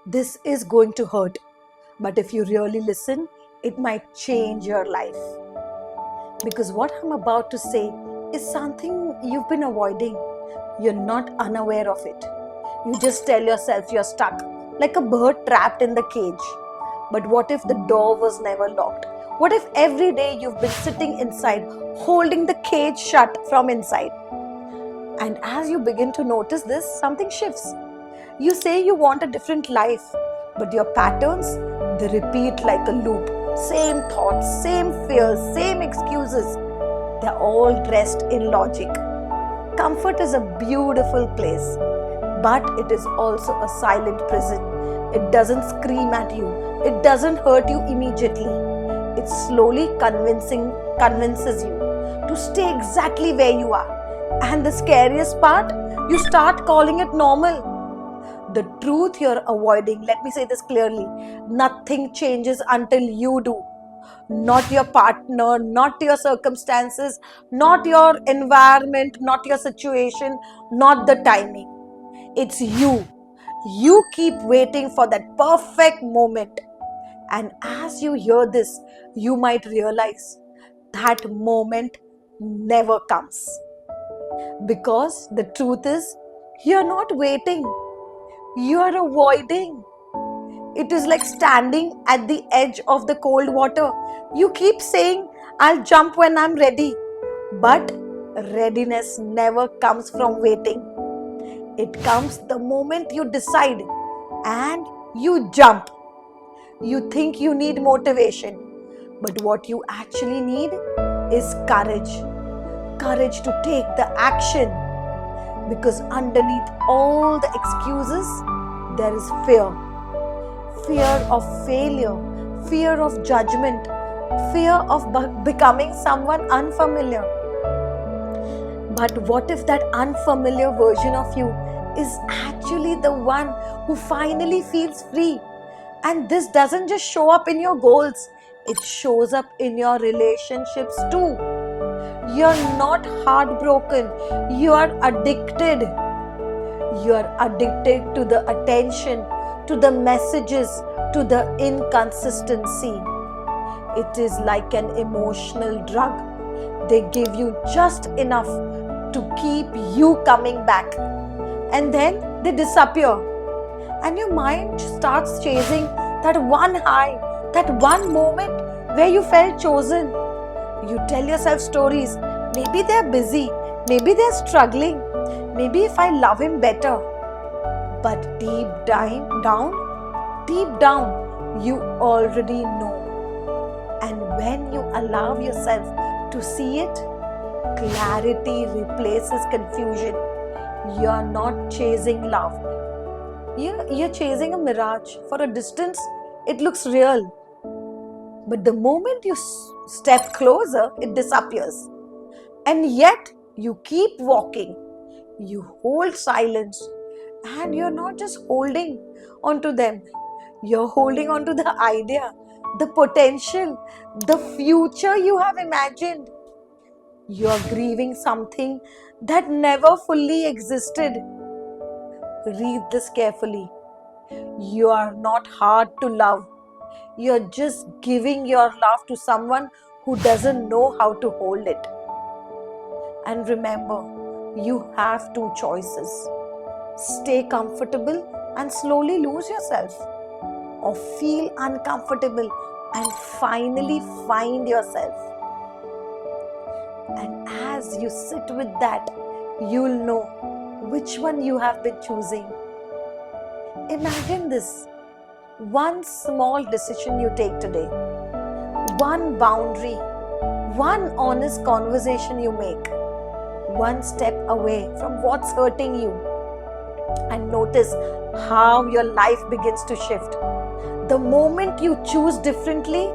This is going to hurt, but if you really listen, it might change your life. Because what I'm about to say is something you've been avoiding. You're not unaware of it. You just tell yourself you're stuck, like a bird trapped in the cage. But what if the door was never locked? What if every day you've been sitting inside, holding the cage shut from inside? And as you begin to notice this, something shifts. You say you want a different life, but your patterns, they repeat like a loop. Same thoughts, same fears, same excuses. They're all dressed in logic. Comfort is a beautiful place, but it is also a silent prison. It doesn't scream at you. It doesn't hurt you immediately. It slowly convinces you to stay exactly where you are. And the scariest part, you start calling it normal. The truth you're avoiding, let me say this clearly, nothing changes until you do. Not your partner, not your circumstances, not your environment, not your situation, not the timing. It's you. You keep waiting for that perfect moment. And as you hear this, you might realize that moment never comes. Because the truth is, you're not waiting, you're avoiding. It is like standing at the edge of the cold water. You keep saying, I'll jump when I'm ready. But readiness never comes from waiting. It comes the moment you decide and you jump. You think you need motivation, but what you actually need is courage. Courage to take the action. Because underneath all the excuses, there is fear. Fear of failure, fear of judgment, fear of becoming someone unfamiliar. But what if that unfamiliar version of you is actually the one who finally feels free? And this doesn't just show up in your goals, it shows up in your relationships too. You're not heartbroken, you are addicted. You are addicted to the attention, to the messages, to the inconsistency. It is like an emotional drug. They give you just enough to keep you coming back. And then they disappear. And your mind starts chasing that one high, that one moment where you felt chosen. You tell yourself stories. Maybe they're busy. Maybe they're struggling. Maybe if I love him better. But deep down, you already know. And when you allow yourself to see it, clarity replaces confusion. You're not chasing love. You're chasing a mirage. For a distance, it looks real. But the moment you step closer, it disappears. And yet, you keep walking. You hold silence. And you're not just holding onto them. You're holding onto the idea, the potential, the future you have imagined. You're grieving something that never fully existed. Read this carefully. You are not hard to love. You're just giving your love to someone who doesn't know how to hold it. And remember, you have two choices. Stay comfortable and slowly lose yourself, or feel uncomfortable and finally find yourself. And as you sit with that, you'll know which one you have been choosing. Imagine this. One small decision you take today, one boundary, one honest conversation you make, one step away from what's hurting you, and notice how your life begins to shift. The moment you choose differently,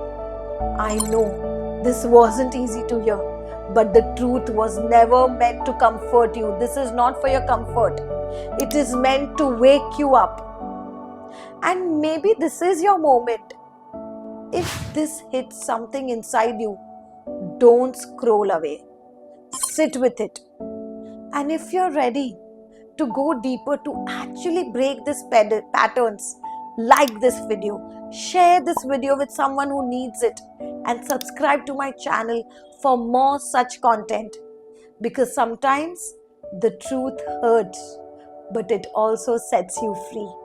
I know this wasn't easy to hear, but the truth was never meant to comfort you. This is not for your comfort. It is meant to wake you up. And maybe this is your moment. If this hits something inside you, don't scroll away. Sit with it. And if you're ready to go deeper, to actually break these patterns, like this video, share this video with someone who needs it, and subscribe to my channel for more such content. Because sometimes the truth hurts, but it also sets you free.